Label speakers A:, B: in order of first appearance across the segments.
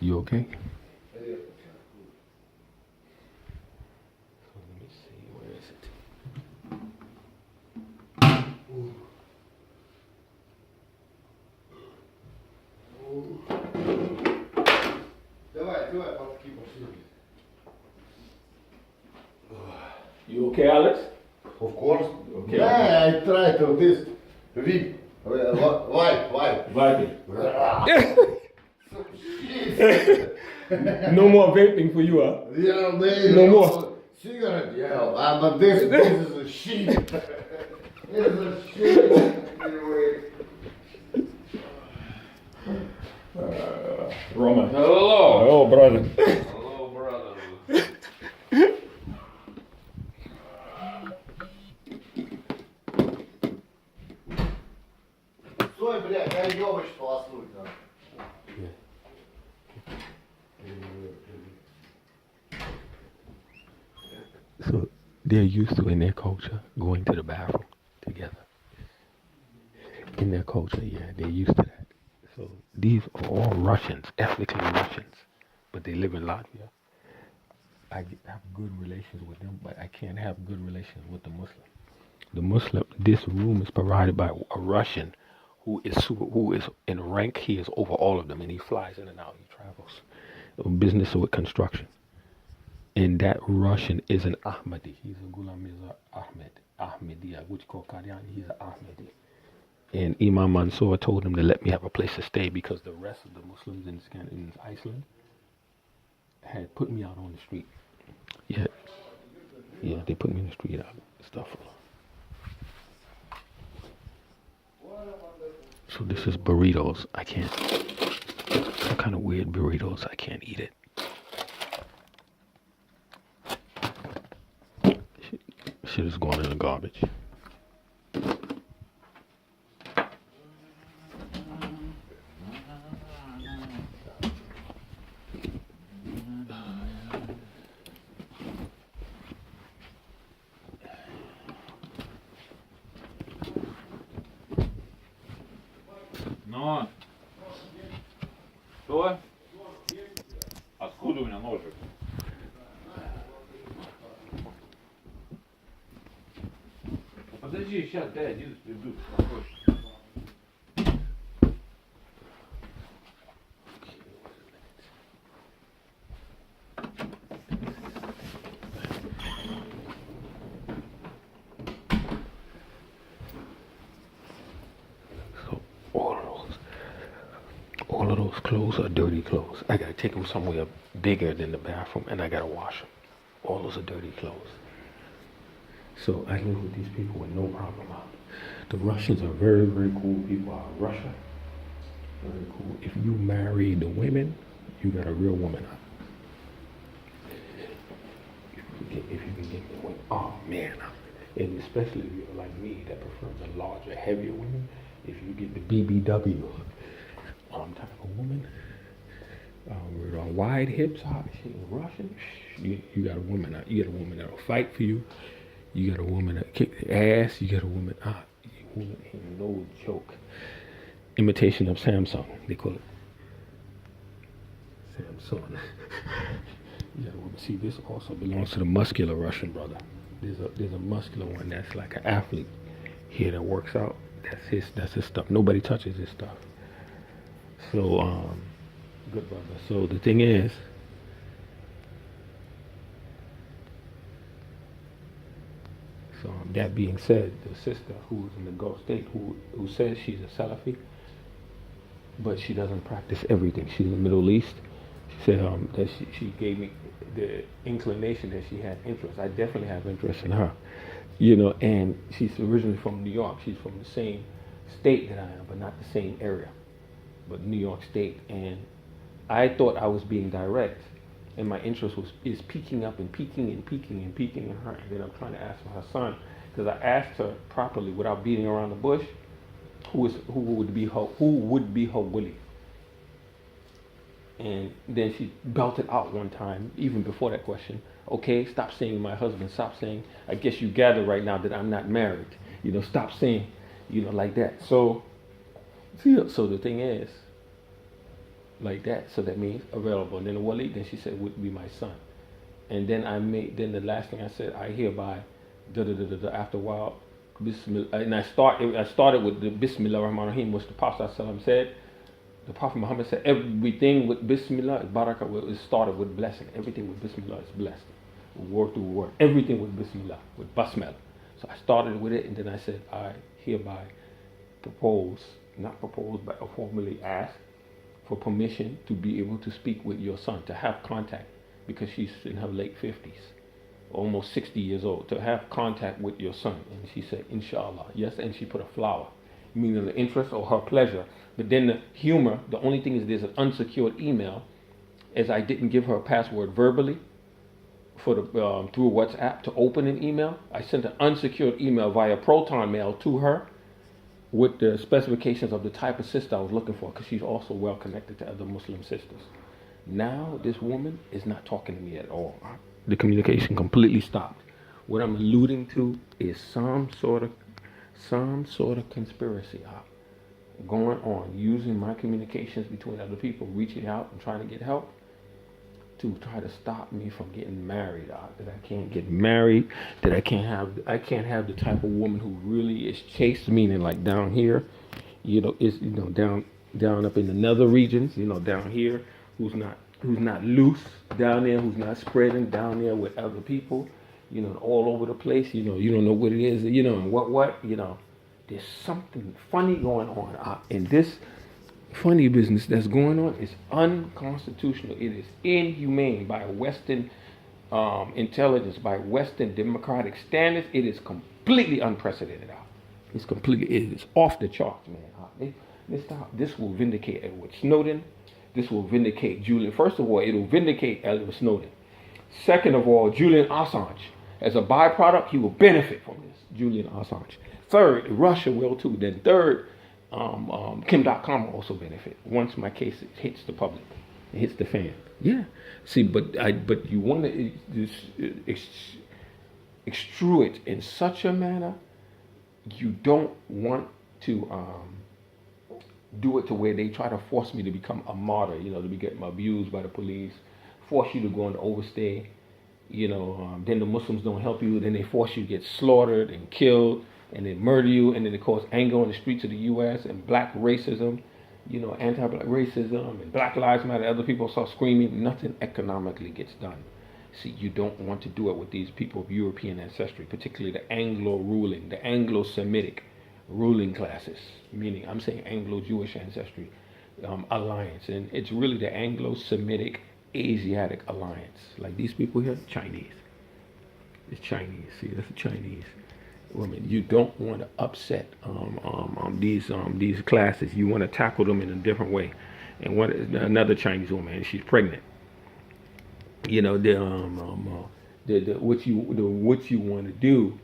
A: You okay? You okay, Alex?
B: Of course.
A: Okay.
B: Yeah, I try to this. Read. Wipe.
A: Vaping. No more vaping for you, huh?
B: Yeah, man.
A: No more.
B: Cigarette, yeah. But this is a shit. This is a shit. Anyway.
A: Roman.
C: Hello.
A: Oh, brother.
C: Hello, brother.
B: Стой, блядь, дай ёбач полоснуть надо.
A: So they're used to in their culture going to the bathroom together. In their culture, yeah, they're used to that. So these are all Russians, ethnically Russians, but they live in Latvia. I have good relations with them, but I can't have good relations with the Muslim. The Muslim, this room is provided by a Russian who is in rank. He is over all of them, and he flies in and out. He travels, business with construction. And that Russian is an Ahmadi. He's a Ghulam Mirza Ahmadiyya, which called Qadiani. He's an Ahmadi. And Imam Mansour told him to let me have a place to stay because the rest of the Muslims in Iceland had put me out on the street. Yeah, they put me in the street out and stuff. So this is burritos. I can't. Some kind of weird burritos. I can't eat it. Shit is going in the garbage.
C: Ну. Что? Откуда у меня ножик? Подожди, сейчас, дай один приду.
A: So all of those clothes are dirty clothes. I gotta take them somewhere bigger than the bathroom, and I gotta wash them. All those are dirty clothes. So I live with these people with no problem. The Russians are very, very cool people out of Russia. Very cool. If you marry the women, you got a real woman out. If you can get the women, oh man. And especially if you're like me that prefers the larger, heavier women, if you get the BBW type of woman, with wide hips, she Russian, you got a woman out. You got a woman that'll fight for you. You got a woman that kick the ass. You got a woman, woman ain't no joke. Imitation of Samsung, they call it. Samsung. You got a woman. See, this also belongs to the muscular Russian brother. There's a muscular one that's like an athlete here that works out. That's his stuff. Nobody touches his stuff. So, good brother. So the thing is, so that being said, the sister who's in the Gulf state, who says she's a Salafi, but she doesn't practice everything. She's in the Middle East. She said that she gave me the inclination that she had interest. I definitely have interest in her, and she's originally from New York. She's from the same state that I am, but not the same area, but New York State. And I thought I was being direct, and my interest is peaking up and peaking and peaking and peaking in her. And then I'm trying to ask for her son, because I asked her properly without beating around the bush. who would be her Willie. And then she belted out one time, even before that question, okay, stop saying my husband, stop saying, I guess you gather right now that I'm not married. Stop saying, like that. So the thing is, like that, so that means available. And then the Wali, then she said, would be my son. And then then the last thing I said, I hereby, after a while, Bismillah, and I started with the Bismillah Rahman Rahim, which the Prophet ﷺ said. The Prophet Muhammad said everything with Bismillah is barakah. It started with blessing. Everything with Bismillah is blessed. Word to word. Everything with Bismillah, with Basmala. So I started with it, and then I said, I hereby not propose, but I formally ask for permission to be able to speak with your son, to have contact, because she's in her late 50s, almost 60 years old, to have contact with your son. And she said, Inshallah. Yes, and she put a flower, meaning the interest or her pleasure. But then the humor, the only thing is there's an unsecured email, as I didn't give her a password verbally for the through WhatsApp to open an email. I sent an unsecured email via Proton Mail to her with the specifications of the type of sister I was looking for, because she's also well connected to other Muslim sisters. Now this woman is not talking to me at all. The communication completely stopped. What I'm alluding to is some sort of conspiracy going on, using my communications between other people, reaching out and trying to get help to try to stop me from getting married. That I can't get married, that I can't have the type of woman who really is chaste, meaning like down here, is down up in the nether regions, down here, who's not loose down there, who's not spreading down there with other people, all over the place, you don't know what it is, and what, there's something funny going on. And this funny business that's going on is unconstitutional. It is inhumane by Western intelligence, by Western democratic standards. It is completely unprecedented. It is off the charts, man. This will vindicate Edward Snowden. This will vindicate Julian. First of all, it will vindicate Edward Snowden. Second of all, Julian Assange. As a byproduct, he will benefit from this, Julian Assange. Third, Russia will too. Then third, Kim.com will also benefit once my case hits the public, it hits the fan. Yeah. See, but you want to extrude it in such a manner. You don't want to do it to where they try to force me to become a martyr. To be getting abused by the police, force you to go into overstay. Then the Muslims don't help you. Then they force you to get slaughtered and killed, and they murder you, and then it cause anger on the streets of the U.S. and black racism, anti-black racism, and Black Lives Matter. Other people start screaming. Nothing economically gets done. See, you don't want to do it with these people of European ancestry, particularly the Anglo-Semitic ruling classes, meaning I'm saying Anglo-Jewish ancestry alliance, and it's really the Anglo-Semitic Asiatic alliance. Like these people here, Chinese. It's Chinese. See, that's the Chinese women. You don't want to upset these classes. You want to tackle them in a different way. And another Chinese woman, and she's pregnant. What you want to do,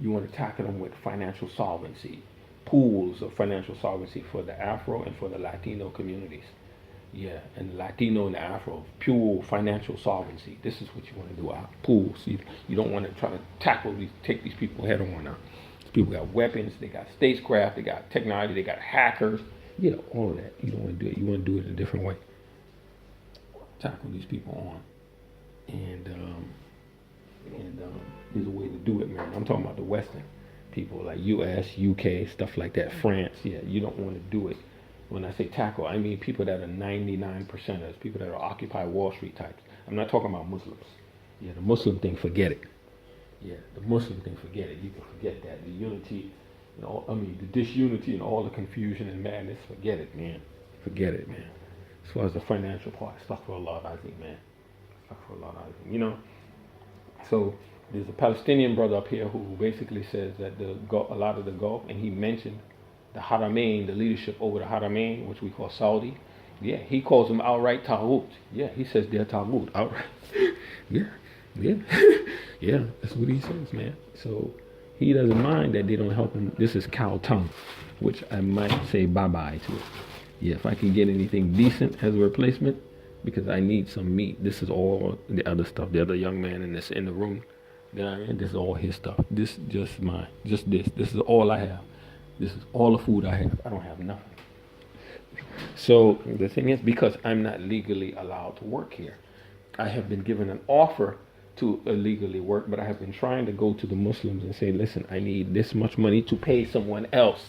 A: you want to tackle them with financial solvency, pools of financial solvency for the Afro and for the Latino communities. Yeah, and the Latino and the Afro, pure financial solvency. This is what you want to do, pools. You don't want to try to take these people head on now. These people got weapons, they got statecraft, they got technology, they got hackers, all of that. You don't want to do it. You want to do it in a different way. Tackle these people on. And there's a way to do it, man. I'm talking about the Western people, like US, UK, stuff like that, France. Yeah, you don't want to do it. When I say tackle, I mean people that are 99%ers, people that are Occupy Wall Street types. I'm not talking about Muslims. Yeah, the Muslim thing, forget it. Yeah, the Muslim thing, forget it. You can forget that. The unity, the disunity and all the confusion and madness, forget it, man. Forget it, man. As far as the financial part, astaghfirullah al-azim, man. Astaghfirullah al-azim. So there's a Palestinian brother up here who basically says that a lot of the Gulf, and he mentioned the Haramain, the leadership over the Haramain, which we call Saudi. Yeah, he calls them outright Taghut. Yeah, he says they're Taghut, outright. Yeah, yeah, that's what he says, man. So He doesn't mind that they don't help him. This is cow tongue, which I might say bye-bye to it. Yeah, if I can get anything decent as a replacement, because I need some meat. This is all the other stuff. The other young man in the room that I'm in, this is all his stuff. This just mine. Just this. This is all I have. This is all the food I have. I don't have nothing. So the thing is, because I'm not legally allowed to work here, I have been given an offer to illegally work, but I have been trying to go to the Muslims and say, listen, I need this much money to pay someone else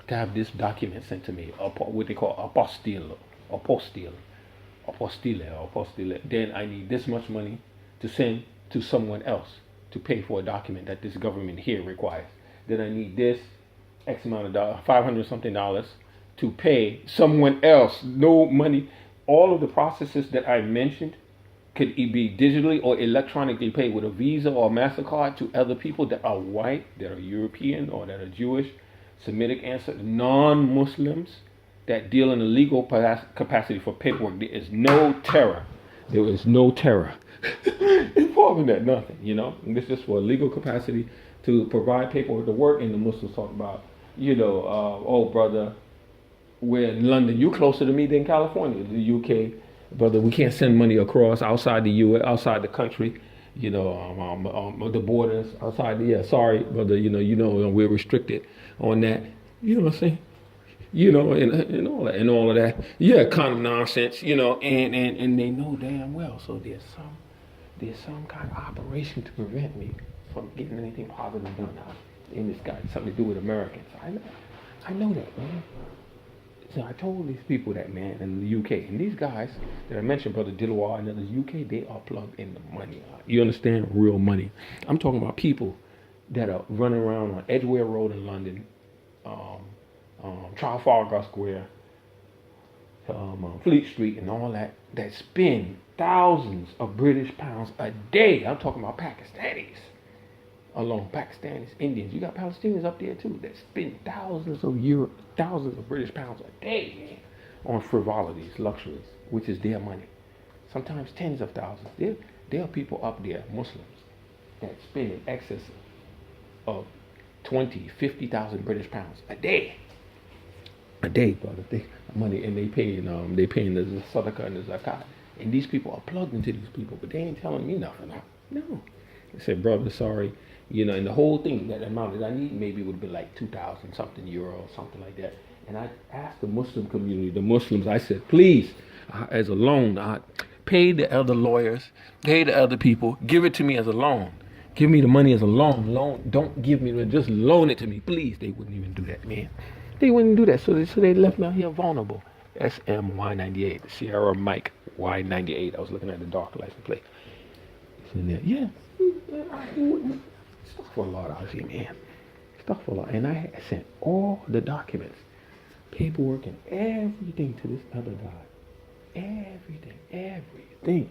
A: to have this document sent to me, what they call apostille. Then I need this much money to send to someone else to pay for a document that this government here requires. Then I need this X amount of dollars, $500 something to pay someone else. No money. All of the processes that I mentioned could be digitally or electronically paid with a Visa or MasterCard to other people that are white, that are European, or that are Jewish, Semitic ancestors, non-Muslims that deal in a legal capacity for paperwork. There is no terror. There is no terror involving that. Nothing, And this is for a legal capacity to provide paperwork to work. And the Muslims talk about, oh brother, we're in London. You closer to me than California, the UK, brother. We can't send money across outside the US, outside the country. The borders outside. Sorry, brother. We're restricted on that. You know what I'm saying? And all of that. Yeah, kind of nonsense. And they know damn well. So there's some kind of operation to prevent me from getting anything positive done now. And it's got something to do with Americans. I know that, man. So I told these people that, man, in the UK, and these guys that I mentioned, Brother Dilawar and in the UK, they are plugged in the money. You understand? Real money. I'm talking about people that are running around on Edgware Road in London, Trafalgar Square, Fleet Street, and all that spend thousands of British pounds a day. I'm talking about Pakistanis alone, Pakistanis, Indians. You got Palestinians up there too that spend thousands of British pounds a day, man, on frivolities, luxuries, which is their money. Sometimes tens of thousands. There are people up there, Muslims, that spend in excess of 20, 50,000 British pounds a day. A day, brother. Money, and they paying the sadaqah and the zakat. And these people are plugged into these people, but they ain't telling me nothing. No. They said, brother, sorry. And the whole thing, that amount that I need maybe would be like 2,000 something euro, something like that. And I asked the Muslim community, the Muslims, I said, please, as a loan, pay the other lawyers, pay the other people, give it to me as a loan. Give me the money as a loan. Don't give me, just loan it to me, please. They wouldn't even do that, man. They wouldn't do that, so they left me out here vulnerable. SMY98, Sierra Mike Y98. I was looking at the dark license plate. It's in there. Yeah. Stuff for a lot out here, man. Stuff for a lot. And I sent all the documents, paperwork, and everything to this other guy. Everything.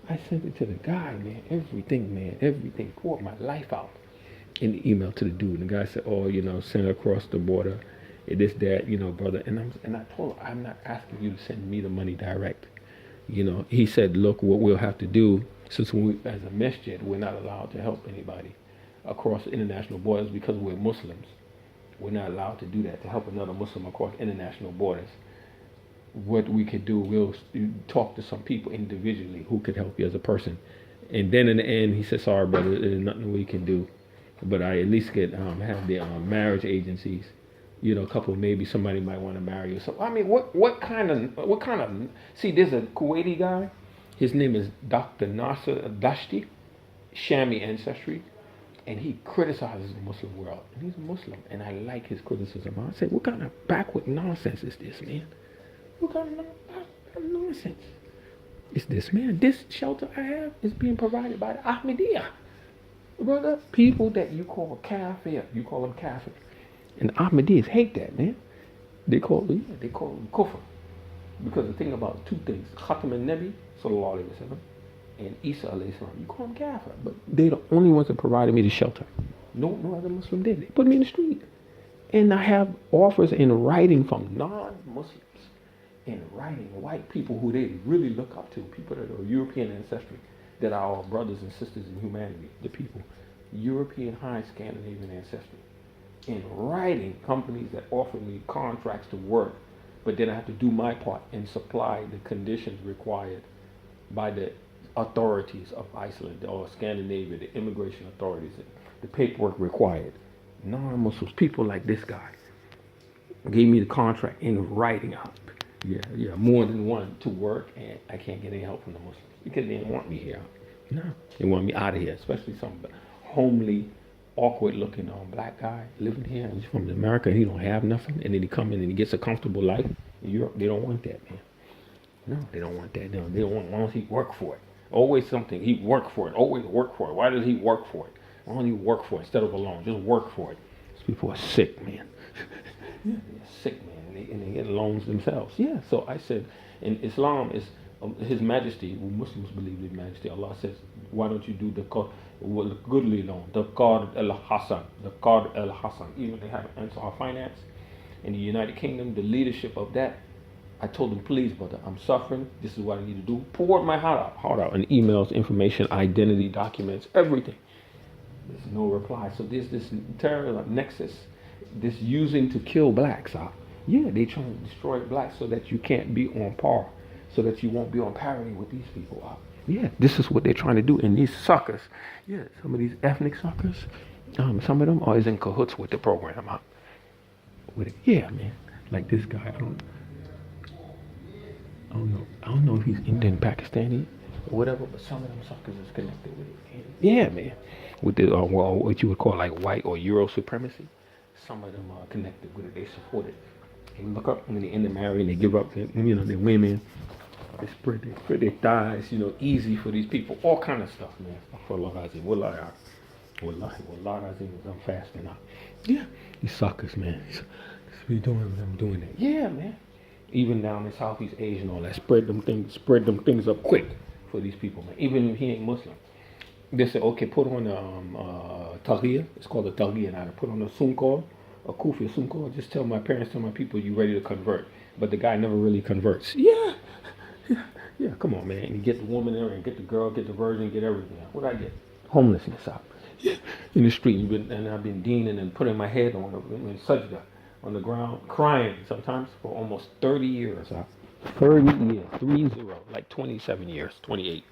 A: I sent it to the guy, man. Everything. Poured my life out in the email to the dude. And the guy said, oh, send across the border. This, that, brother. And I told him, I'm not asking you to send me the money direct. He said, look, what we'll have to do, since as a masjid, we're not allowed to help anybody across international borders because we're Muslims. We're not allowed to do that, to help another Muslim across international borders. What we could do, we'll talk to some people individually who could help you as a person. And then in the end, he said, sorry, brother, there's nothing we can do. But I at least could have the marriage agencies. A couple, maybe somebody might want to marry you. So I mean, what kind of? See, there's a Kuwaiti guy. His name is Dr. Nasser Dashti, Shami ancestry, and he criticizes the Muslim world. And he's a Muslim, and I like his criticism. I say, what kind of backward nonsense is this, man? What kind of nonsense is this, man? This shelter I have is being provided by the Ahmadiyya. Brother, people that you call kafir, you call them kafir. And the Ahmadiyyas hate that, man. They call them kufr. Because the thing about two things, Khatam al-Nabi, sallallahu alayhi wa sallam, and Isa alayhi salam, you call them kafir. But they're the only ones that provided me the shelter. No other Muslim did. They put me in the street. And I have offers in writing from non-Muslims. In writing, white people who they really look up to, people that are European ancestry, that are our brothers and sisters in humanity, the people European high Scandinavian ancestry. In writing, companies that offer me contracts to work, but then I have to do my part and supply the conditions required by the authorities of Iceland or Scandinavia, the immigration authorities, the paperwork required. Non-Muslims, people like this guy, gave me the contract in writing up. Yeah, more than one to work, and I can't get any help from the Muslims because they didn't want me here. No, they want me out of here, especially some homely, awkward-looking black guy living here. And he's from America, and he don't have nothing, and then he come in and he gets a comfortable life in Europe. They don't want that, man. No, they don't want that. No, they don't want. Why don't he work for it? Always something. He work for it. Always work for it. Why does he work for it? Why don't he work for it instead of alone? Just work for it. These people are sick, man. They're sick, man, and they get loans themselves. Yeah. So I said, in Islam is His Majesty, who Muslims believe in Majesty. Allah says, why don't you do the goodly loan, the Qard al-Hasan, the Qard al-Hasan. Even they have Ansar Finance in the United Kingdom, the leadership of that. I told them, please, brother, I'm suffering. This is what I need to do. Poured my heart out in emails, information, identity documents, everything. There's no reply. So there's this terror nexus, this using to kill blacks. Yeah, they trying to destroy blacks so that you can't be on par, so that you won't be on parity with these people. Yeah, this is what they're trying to do. And these suckers, yeah, some of these ethnic suckers, some of them are in cahoots with the program. With it. Yeah, man. Like this guy, I don't know if he's Indian, Pakistani, or whatever, but some of them suckers is connected with it. Yeah, man. With the what you would call like white or Euro supremacy. Some of them are connected with it. They support it. They look up and they end up marrying. They give up, their women. They spread their thighs. Easy for these people. All kind of stuff, man. Wallahi, I'm fasting now. Yeah, these suckers, man. They're doing what I'm doing it. Yeah, man. Even down in Southeast Asia and all that, spread them things up quick for these people, man. Even if he ain't Muslim, they say, okay, put on taghiya. It's called a taghiya now. Put on a sunkor, a kufi, a sunkor. Just tell my parents, tell my people, you ready to convert. But the guy never really converts. Yeah. Come on, man. And you get the woman there, and get the girl, get the virgin, get everything. What I get? Homelessness out. Yeah. In the street, and I've been deaning and putting my head on sajda. On the ground, crying sometimes for almost 30 years. 30 years, 30, like 27 years, 28.